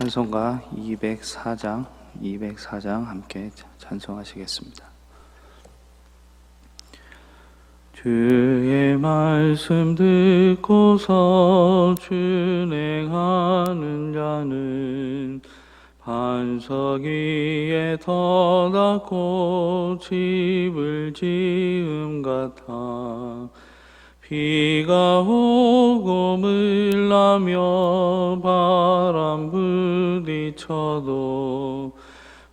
찬송가 204장 함께 찬송하시겠습니다. 주의 말씀 듣고서 준행하는 자는 반석 위에 터닫고 집을 지음 같아. 비가 오고 물나며 바람 부딪혀도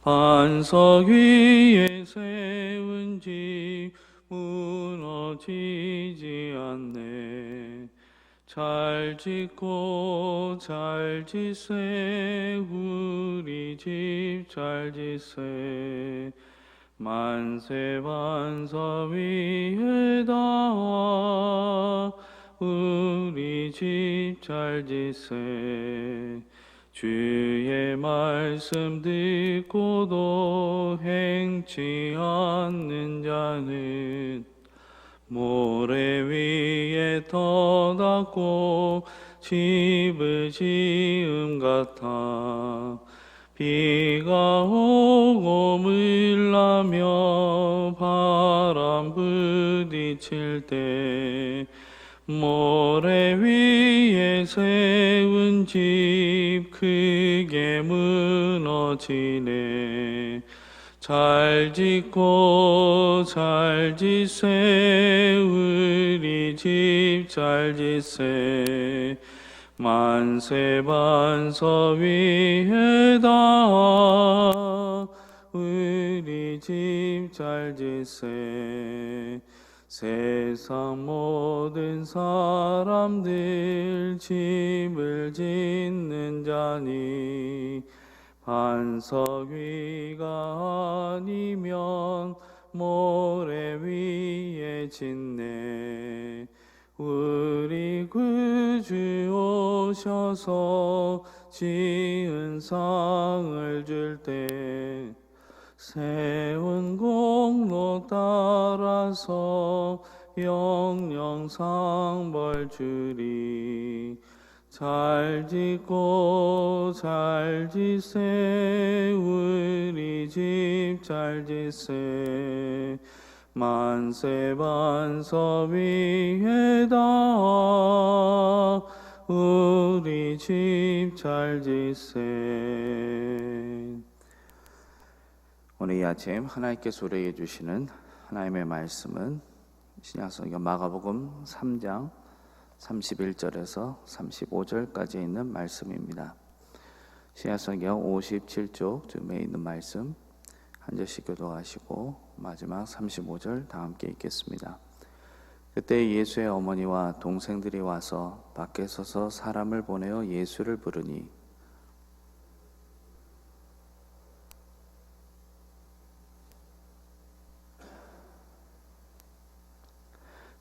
반석 위에 세운 집 무너지지 않네. 잘 짓고 잘 짓세 우리 집 잘 짓세. 만세 반석 위에다 우리 집 잘 짓세. 주의 말씀 듣고도 행치 않는 자는 모래 위에 터닫고 집을 지음 같아. 비가 오고 물나며 바람 부딪힐 때 모래 위에 세운 집 크게 무너지네. 잘 짓고 잘 짓세 우리 집 잘 짓세. 만세 반석 위에다 우리 집 잘 짓세. 세상 모든 사람들 집을 짓는 자니 반석 위가 아니면 모래 위에 짓네. 우리 구주 오셔서 지은 상을 줄 때 세운 공로 따라서 영영 상벌 주리. 잘 짓고 잘 짓세 우리 집 잘 짓세. 만세 반석 위에다 우리 집 잘 짓세. 오늘 이 아침 하나님께서 우리에게 주시는 하나님의 말씀은 신약성경 마가복음 3장 31절에서 35절까지 있는 말씀입니다. 신약성경 57쪽쯤에 있는 말씀 한 절씩 교독하시고 마지막 35절 다 함께 읽겠습니다. 그때 예수의 어머니와 동생들이 와서 밖에 서서 사람을 보내어 예수를 부르니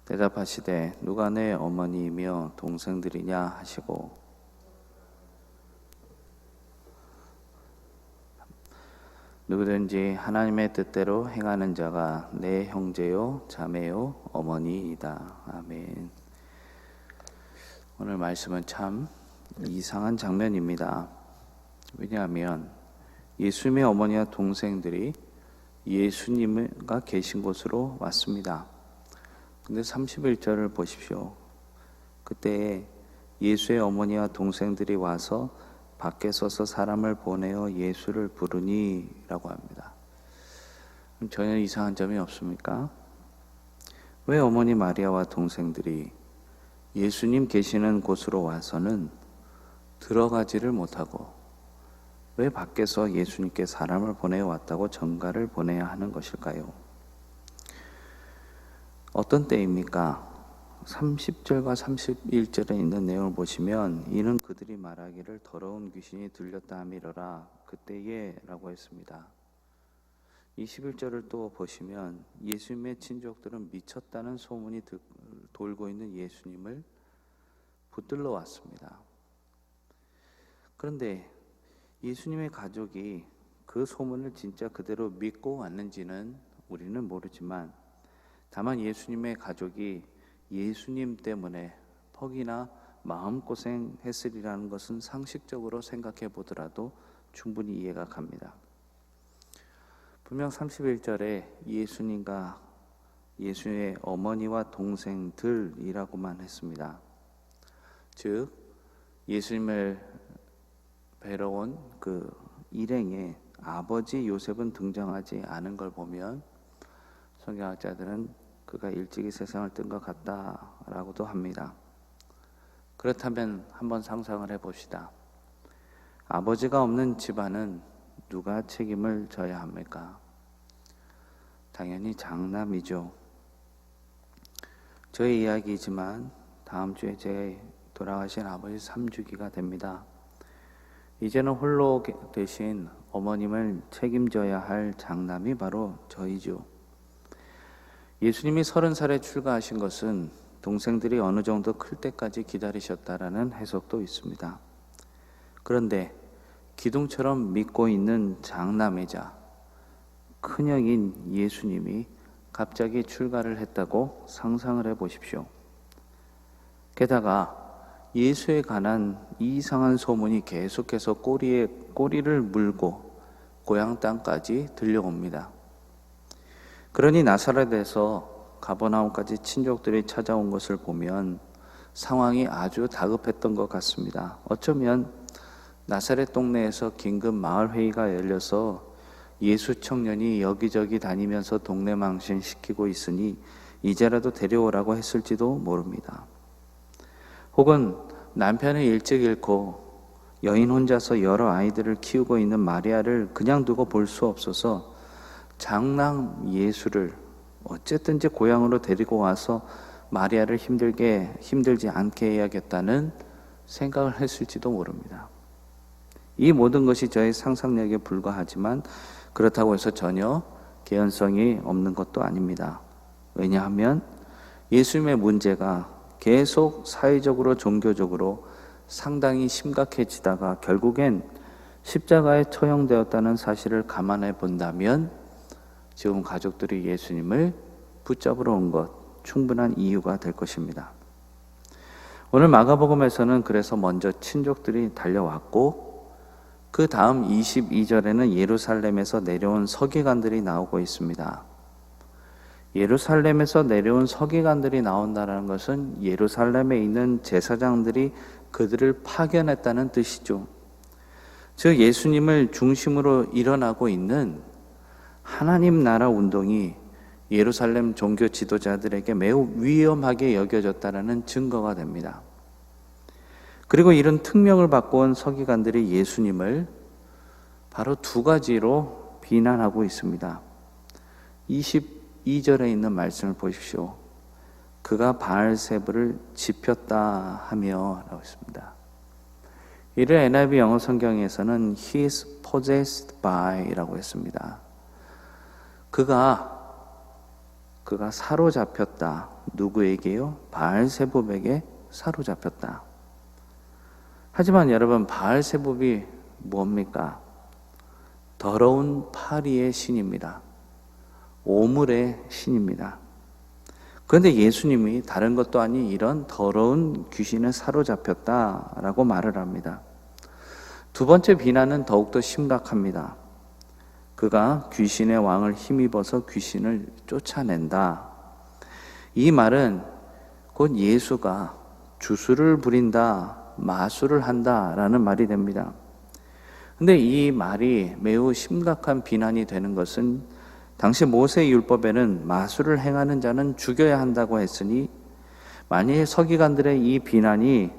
대답하시되 누가 내 어머니이며 동생들이냐 하시고 누구든지 하나님의 뜻대로 행하는 자가 내 형제요 자매요 어머니이다. 아멘. 오늘 말씀은 참 이상한 장면입니다. 왜냐하면 예수님의 어머니와 동생들이 예수님과 계신 곳으로 왔습니다. 근데 31절을 보십시오. 그때 예수의 어머니와 동생들이 와서 밖에 서서 사람을 보내어 예수를 부르니 라고 합니다. 전혀 이상한 점이 없습니까? 왜 어머니 마리아와 동생들이 예수님 계시는 곳으로 와서는 들어가지를 못하고 왜 밖에서 예수님께 사람을 보내어 왔다고 전가를 보내야 하는 것일까요? 어떤 때입니까? 30절과 31절에 있는 내용을 보시면 이는 그들이 말하기를 더러운 귀신이 들렸다 함이러라 그때에 라고 했습니다. 21절을 또 보시면 예수님의 친족들은 미쳤다는 소문이 돌고 있는 예수님을 붙들러 왔습니다. 그런데 예수님의 가족이 그 소문을 진짜 그대로 믿고 왔는지는 우리는 모르지만 다만 예수님의 가족이 예수님 때문에 퍽이나 마음고생했으리라는 것은 상식적으로 생각해 보더라도 충분히 이해가 갑니다. 분명 31절에 예수님과 예수의 어머니와 동생들이라고만 했습니다. 즉 예수님을 뵈러 온 그 일행에 아버지 요셉은 등장하지 않은 걸 보면 성경학자들은 그가 일찍이 세상을 뜬 것 같다라고도 합니다. 그렇다면 한번 상상을 해봅시다. 아버지가 없는 집안은 누가 책임을 져야 합니까? 당연히 장남이죠. 저의 이야기이지만 다음 주에 제 돌아가신 아버지 3주기가 됩니다. 이제는 홀로 되신 어머님을 책임져야 할 장남이 바로 저이죠. 예수님이 30살에 출가하신 것은 동생들이 어느 정도 클 때까지 기다리셨다라는 해석도 있습니다. 그런데 기둥처럼 믿고 있는 장남이자 큰형인 예수님이 갑자기 출가를 했다고 상상을 해보십시오. 게다가 예수에 관한 이상한 소문이 계속해서 꼬리를 물고 고향 땅까지 들려옵니다. 그러니 나사렛에서 가버나움까지 친족들이 찾아온 것을 보면 상황이 아주 다급했던 것 같습니다. 어쩌면 나사렛 동네에서 긴급 마을회의가 열려서 예수 청년이 여기저기 다니면서 동네 망신시키고 있으니 이제라도 데려오라고 했을지도 모릅니다. 혹은 남편을 일찍 잃고 여인 혼자서 여러 아이들을 키우고 있는 마리아를 그냥 두고 볼 수 없어서 장남 예수를 어쨌든지 고향으로 데리고 와서 마리아를 힘들지 않게 해야겠다는 생각을 했을지도 모릅니다. 이 모든 것이 저의 상상력에 불과하지만 그렇다고 해서 전혀 개연성이 없는 것도 아닙니다. 왜냐하면 예수님의 문제가 계속 사회적으로 종교적으로 상당히 심각해지다가 결국엔 십자가에 처형되었다는 사실을 감안해 본다면 지금 가족들이 예수님을 붙잡으러 온 것 충분한 이유가 될 것입니다. 오늘 마가복음에서는 그래서 먼저 친족들이 달려왔고 그 다음 22절에는 예루살렘에서 내려온 서기관들이 나오고 있습니다. 예루살렘에서 내려온 서기관들이 나온다는 것은 예루살렘에 있는 제사장들이 그들을 파견했다는 뜻이죠. 즉 예수님을 중심으로 일어나고 있는 하나님 나라 운동이 예루살렘 종교 지도자들에게 매우 위험하게 여겨졌다는 증거가 됩니다. 그리고 이런 특명을 받고 온 서기관들이 예수님을 바로 두 가지로 비난하고 있습니다. 22절에 있는 말씀을 보십시오. 그가 바알세불을 지폈다 하며 라고 했습니다. 이를 NIV 영어 성경에서는 He is possessed by 라고 했습니다. 그가 사로잡혔다. 누구에게요? 바알세불에게 사로잡혔다. 하지만 여러분 바알세불이 뭡니까? 더러운 파리의 신입니다. 오물의 신입니다. 그런데 예수님이 다른 것도 아닌 이런 더러운 귀신에 사로잡혔다라고 말을 합니다. 두 번째 비난은 더욱더 심각합니다. 그가 귀신의 왕을 힘입어서 귀신을 쫓아낸다. 이 말은 곧 예수가 주술을 부린다, 마술을 한다라는 말이 됩니다. 근데 이 말이 매우 심각한 비난이 되는 것은 당시 모세 율법에는 마술을 행하는 자는 죽여야 한다고 했으니 만일 서기관들의 이 비난이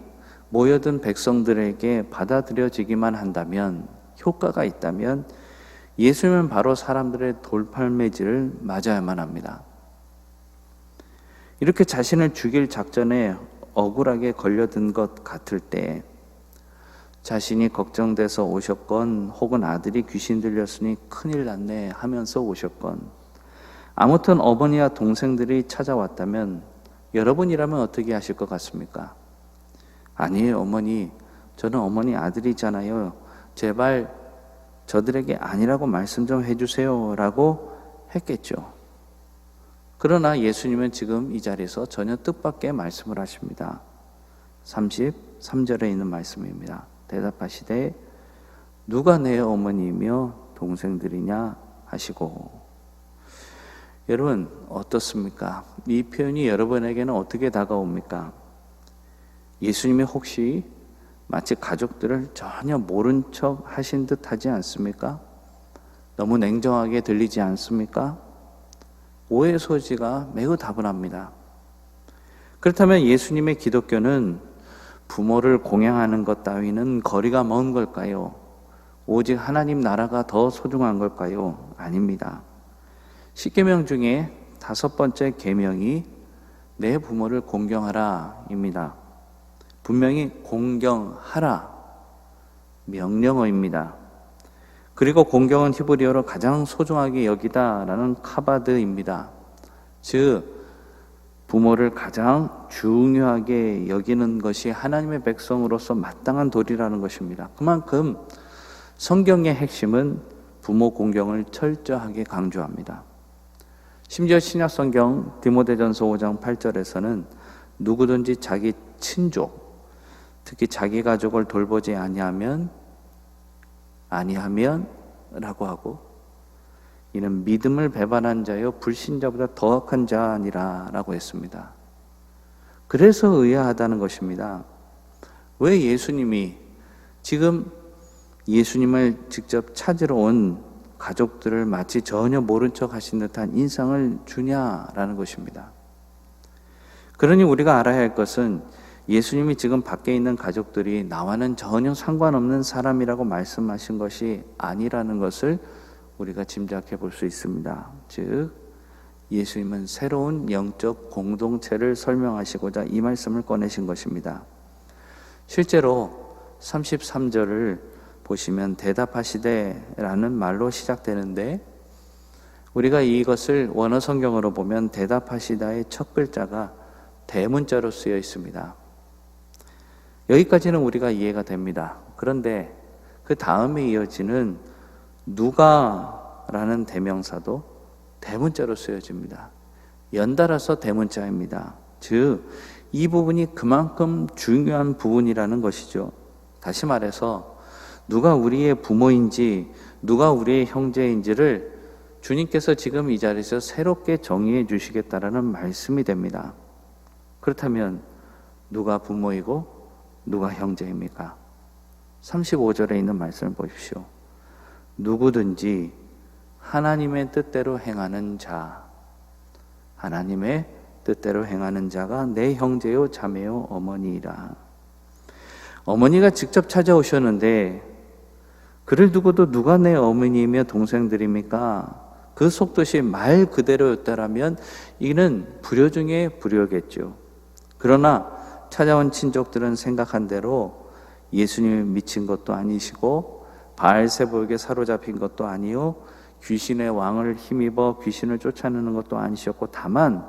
모여든 백성들에게 받아들여지기만 한다면, 효과가 있다면 예수님은 바로 사람들의 돌팔매질을 맞아야만 합니다. 이렇게 자신을 죽일 작전에 억울하게 걸려든 것 같을 때 자신이 걱정돼서 오셨건 혹은 아들이 귀신 들렸으니 큰일 났네 하면서 오셨건 아무튼 어머니와 동생들이 찾아왔다면 여러분이라면 어떻게 하실 것 같습니까? 아니에요 어머니, 저는 어머니 아들이잖아요. 제발 저들에게 아니라고 말씀 좀 해주세요 라고 했겠죠. 그러나 예수님은 지금 이 자리에서 전혀 뜻밖의 말씀을 하십니다. 33절에 있는 말씀입니다. 대답하시되 누가 내 어머니이며 동생들이냐 하시고. 여러분 어떻습니까? 이 표현이 여러분에게는 어떻게 다가옵니까? 예수님이 혹시 마치 가족들을 전혀 모른 척 하신 듯 하지 않습니까? 너무 냉정하게 들리지 않습니까? 오해 소지가 매우 다분합니다. 그렇다면 예수님의 기독교는 부모를 공양하는 것 따위는 거리가 먼 걸까요? 오직 하나님 나라가 더 소중한 걸까요? 아닙니다. 10계명 중에 5번째 계명이 내 부모를 공경하라입니다. 분명히 공경하라 명령어입니다. 그리고 공경은 히브리어로 가장 소중하게 여기다라는 카바드입니다. 즉 부모를 가장 중요하게 여기는 것이 하나님의 백성으로서 마땅한 도리라는 것입니다. 그만큼 성경의 핵심은 부모 공경을 철저하게 강조합니다. 심지어 신약성경 디모데전서 5장 8절에서는 누구든지 자기 친족, 특히 자기 가족을 돌보지 아니하면 라고 하고, 이는 믿음을 배반한 자요 불신자보다 더 악한 자 아니라 라고 했습니다. 그래서 의아하다는 것입니다. 왜 예수님이 지금 예수님을 직접 찾으러 온 가족들을 마치 전혀 모른 척 하신 듯한 인상을 주냐라는 것입니다. 그러니 우리가 알아야 할 것은 예수님이 지금 밖에 있는 가족들이 나와는 전혀 상관없는 사람이라고 말씀하신 것이 아니라는 것을 우리가 짐작해 볼 수 있습니다. 즉 예수님은 새로운 영적 공동체를 설명하시고자 이 말씀을 꺼내신 것입니다. 실제로 33절을 보시면 대답하시되라는 말로 시작되는데, 우리가 이것을 원어 성경으로 보면 대답하시다의 첫 글자가 대문자로 쓰여 있습니다. 여기까지는 우리가 이해가 됩니다. 그런데 그 다음에 이어지는 누가라는 대명사도 대문자로 쓰여집니다. 연달아서 대문자입니다. 즉, 이 부분이 그만큼 중요한 부분이라는 것이죠. 다시 말해서 누가 우리의 부모인지, 누가 우리의 형제인지를 주님께서 지금 이 자리에서 새롭게 정의해 주시겠다라는 말씀이 됩니다. 그렇다면 누가 부모이고 누가 형제입니까? 35절에 있는 말씀을 보십시오. 누구든지 하나님의 뜻대로 행하는 자, 하나님의 뜻대로 행하는 자가 내 형제요 자매요 어머니이라. 어머니가 직접 찾아오셨는데 그를 두고도 누가 내 어머니이며 동생들입니까? 그 속뜻이 말 그대로였다라면 이는 불효 중에 불효겠죠. 그러나 찾아온 친족들은 생각한 대로 예수님이 미친 것도 아니시고 바알세보에게 사로잡힌 것도 아니요 귀신의 왕을 힘입어 귀신을 쫓아내는 것도 아니셨고, 다만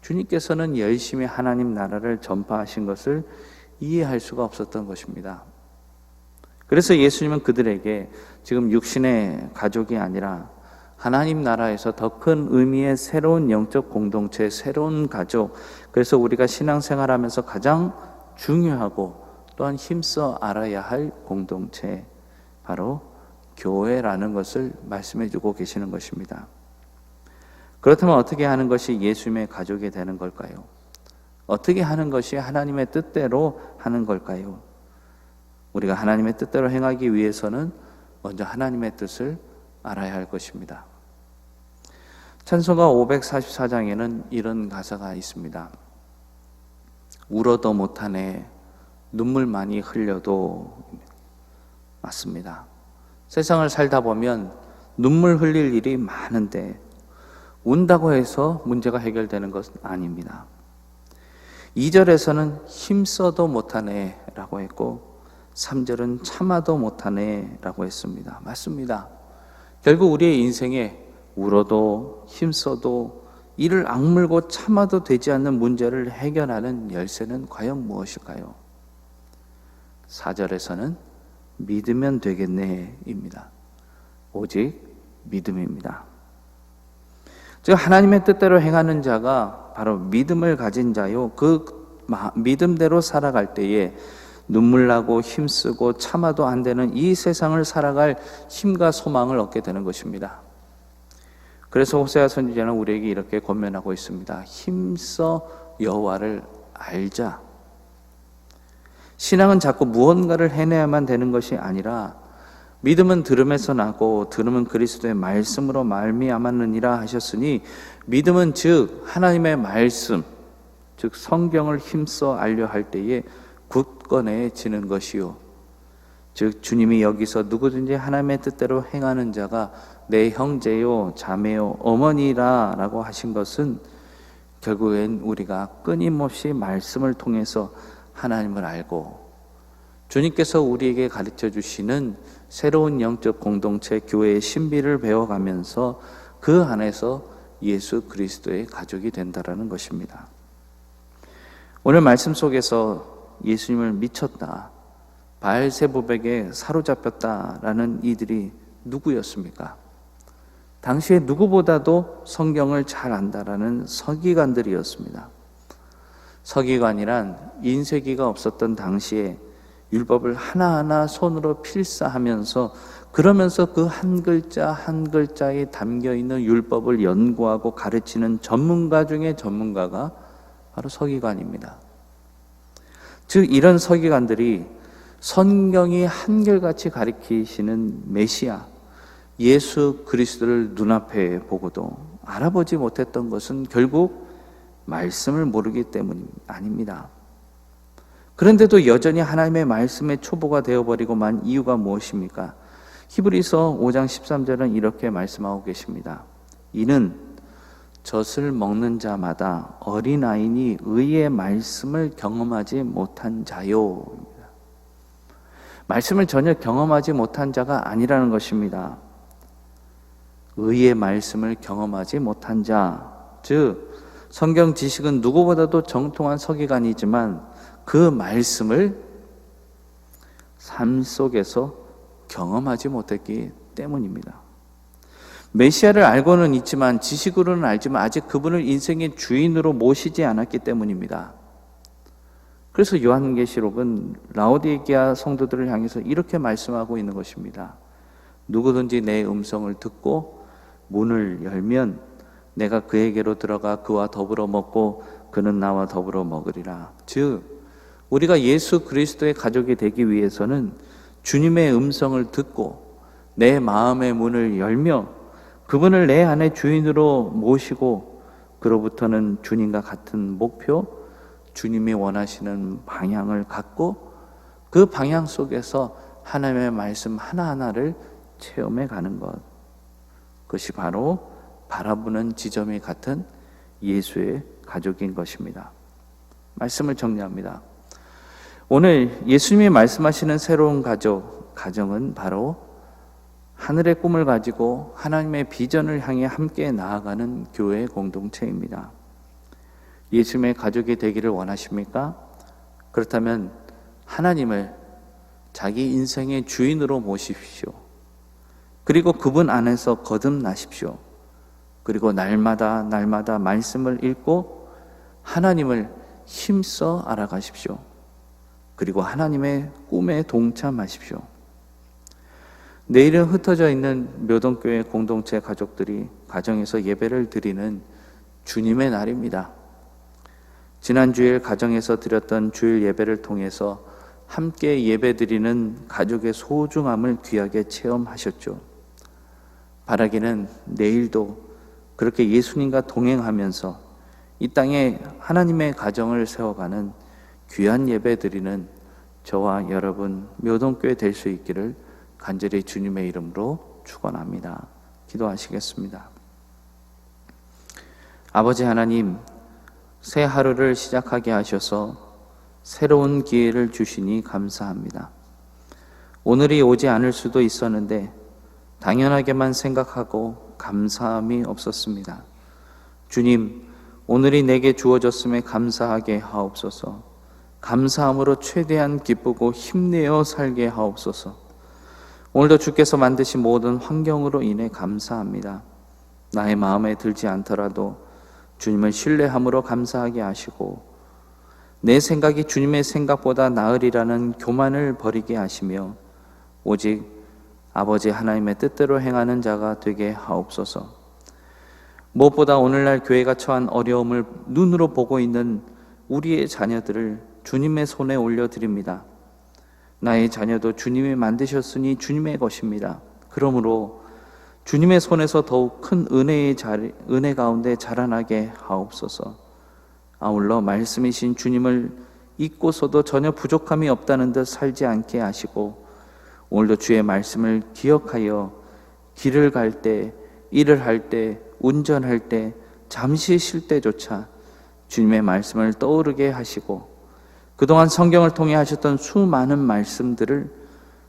주님께서는 열심히 하나님 나라를 전파하신 것을 이해할 수가 없었던 것입니다. 그래서 예수님은 그들에게 지금 육신의 가족이 아니라 하나님 나라에서 더 큰 의미의 새로운 영적 공동체, 새로운 가족, 그래서 우리가 신앙생활하면서 가장 중요하고 또한 힘써 알아야 할 공동체, 바로 교회라는 것을 말씀해 주고 계시는 것입니다. 그렇다면 어떻게 하는 것이 예수님의 가족이 되는 걸까요? 어떻게 하는 것이 하나님의 뜻대로 하는 걸까요? 우리가 하나님의 뜻대로 행하기 위해서는 먼저 하나님의 뜻을 알아야 할 것입니다. 찬송가 544장에는 이런 가사가 있습니다. 울어도 못하네, 눈물 많이 흘려도. 맞습니다. 세상을 살다 보면 눈물 흘릴 일이 많은데 운다고 해서 문제가 해결되는 것은 아닙니다. 2절에서는 힘써도 못하네 라고 했고 3절은 참아도 못하네 라고 했습니다. 맞습니다. 결국 우리의 인생에 울어도 힘써도 이를 악물고 참아도 되지 않는 문제를 해결하는 열쇠는 과연 무엇일까요? 4절에서는 믿으면 되겠네 입니다. 오직 믿음입니다. 즉 하나님의 뜻대로 행하는 자가 바로 믿음을 가진 자요, 그 믿음대로 살아갈 때에 눈물 나고 힘쓰고 참아도 안 되는 이 세상을 살아갈 힘과 소망을 얻게 되는 것입니다. 그래서 호세아 선지자는 우리에게 이렇게 권면하고 있습니다. 힘써 여호와를 알자. 신앙은 자꾸 무언가를 해내야만 되는 것이 아니라 믿음은 들음에서 나고 들음은 그리스도의 말씀으로 말미암았느니라 하셨으니 믿음은 즉 하나님의 말씀, 즉 성경을 힘써 알려 할 때에 굳건해지는 것이요, 즉 주님이 여기서 누구든지 하나님의 뜻대로 행하는 자가 내 형제요 자매요 어머니라 라고 하신 것은 결국엔 우리가 끊임없이 말씀을 통해서 하나님을 알고 주님께서 우리에게 가르쳐 주시는 새로운 영적 공동체 교회의 신비를 배워가면서 그 안에서 예수 그리스도의 가족이 된다라는 것입니다. 오늘 말씀 속에서 예수님을 미쳤다, 바알세불에게 사로잡혔다라는 이들이 누구였습니까? 당시에 누구보다도 성경을 잘 안다라는 서기관들이었습니다. 서기관이란 인쇄기가 없었던 당시에 율법을 하나하나 손으로 필사하면서 그러면서 그 한 글자 한 글자에 담겨있는 율법을 연구하고 가르치는 전문가 중에 전문가가 바로 서기관입니다. 즉 이런 서기관들이 성경이 한결같이 가리키시는 메시아 예수 그리스도를 눈앞에 보고도 알아보지 못했던 것은 결국 말씀을 모르기 때문 아닙니다. 그런데도 여전히 하나님의 말씀의 초보가 되어버리고만 이유가 무엇입니까? 히브리서 5장 13절은 이렇게 말씀하고 계십니다. 이는 젖을 먹는 자마다 어린아이니 의의 말씀을 경험하지 못한 자요. 말씀을 전혀 경험하지 못한 자가 아니라는 것입니다. 의의 말씀을 경험하지 못한 자, 즉 성경 지식은 누구보다도 정통한 서기관이지만 그 말씀을 삶 속에서 경험하지 못했기 때문입니다. 메시아를 알고는 있지만 지식으로는 알지만 아직 그분을 인생의 주인으로 모시지 않았기 때문입니다. 그래서 요한계시록은 라오디게아 성도들을 향해서 이렇게 말씀하고 있는 것입니다. 누구든지 내 음성을 듣고 문을 열면 내가 그에게로 들어가 그와 더불어 먹고 그는 나와 더불어 먹으리라. 즉 우리가 예수 그리스도의 가족이 되기 위해서는 주님의 음성을 듣고 내 마음의 문을 열며 그분을 내 안에 주인으로 모시고 그로부터는 주님과 같은 목표, 주님이 원하시는 방향을 갖고 그 방향 속에서 하나님의 말씀 하나하나를 체험해 가는 것, 그것이 바로 바라보는 지점이 같은 예수의 가족인 것입니다. 말씀을 정리합니다. 오늘 예수님이 말씀하시는 새로운 가정은 바로 하늘의 꿈을 가지고 하나님의 비전을 향해 함께 나아가는 교회의 공동체입니다. 예수님의 가족이 되기를 원하십니까? 그렇다면 하나님을 자기 인생의 주인으로 모십시오. 그리고 그분 안에서 거듭나십시오. 그리고 날마다 말씀을 읽고 하나님을 힘써 알아가십시오. 그리고 하나님의 꿈에 동참하십시오. 내일은 흩어져 있는 묘동교회 공동체 가족들이 가정에서 예배를 드리는 주님의 날입니다. 지난 주일 가정에서 드렸던 주일 예배를 통해서 함께 예배 드리는 가족의 소중함을 귀하게 체험하셨죠. 바라기는 내일도 그렇게 예수님과 동행하면서 이 땅에 하나님의 가정을 세워가는 귀한 예배 드리는 저와 여러분 묘동교회 될 수 있기를 간절히 주님의 이름으로 축원합니다. 기도하시겠습니다. 아버지 하나님, 새 하루를 시작하게 하셔서 새로운 기회를 주시니 감사합니다. 오늘이 오지 않을 수도 있었는데 당연하게만 생각하고 감사함이 없었습니다. 주님, 오늘이 내게 주어졌음에 감사하게 하옵소서. 감사함으로 최대한 기쁘고 힘내어 살게 하옵소서. 오늘도 주께서 만드신 모든 환경으로 인해 감사합니다. 나의 마음에 들지 않더라도 주님을 신뢰함으로 감사하게 하시고 내 생각이 주님의 생각보다 나으리라는 교만을 버리게 하시며 오직 아버지 하나님의 뜻대로 행하는 자가 되게 하옵소서. 무엇보다 오늘날 교회가 처한 어려움을 눈으로 보고 있는 우리의 자녀들을 주님의 손에 올려드립니다. 나의 자녀도 주님이 만드셨으니 주님의 것입니다. 그러므로 주님의 손에서 더욱 큰 은혜 가운데 자라나게 하옵소서. 아울러 말씀이신 주님을 잊고서도 전혀 부족함이 없다는 듯 살지 않게 하시고 오늘도 주의 말씀을 기억하여 길을 갈 때, 일을 할 때, 운전할 때, 잠시 쉴 때조차 주님의 말씀을 떠오르게 하시고 그동안 성경을 통해 하셨던 수많은 말씀들을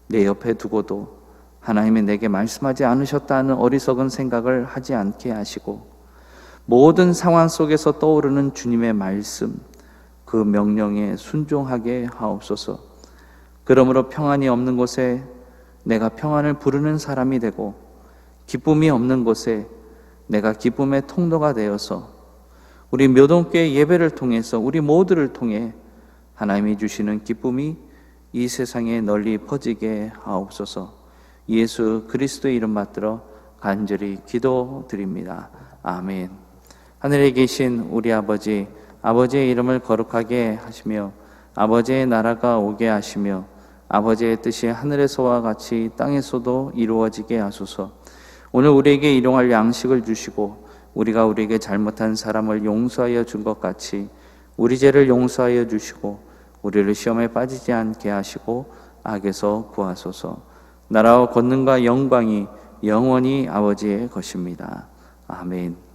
내 옆에 두고도 하나님이 내게 말씀하지 않으셨다는 어리석은 생각을 하지 않게 하시고 모든 상황 속에서 떠오르는 주님의 말씀, 그 명령에 순종하게 하옵소서. 그러므로 평안이 없는 곳에 내가 평안을 부르는 사람이 되고 기쁨이 없는 곳에 내가 기쁨의 통로가 되어서 우리 묘동교회 예배를 통해서 우리 모두를 통해 하나님이 주시는 기쁨이 이 세상에 널리 퍼지게 하옵소서. 예수 그리스도의 이름 받들어 간절히 기도드립니다. 아멘. 하늘에 계신 우리 아버지, 아버지의 이름을 거룩하게 하시며 아버지의 나라가 오게 하시며 아버지의 뜻이 하늘에서와 같이 땅에서도 이루어지게 하소서. 오늘 우리에게 일용할 양식을 주시고 우리가 우리에게 잘못한 사람을 용서하여 준 것 같이 우리 죄를 용서하여 주시고 우리를 시험에 빠지지 않게 하시고 악에서 구하소서. 나라와 권능과 영광이 영원히 아버지의 것입니다. 아멘.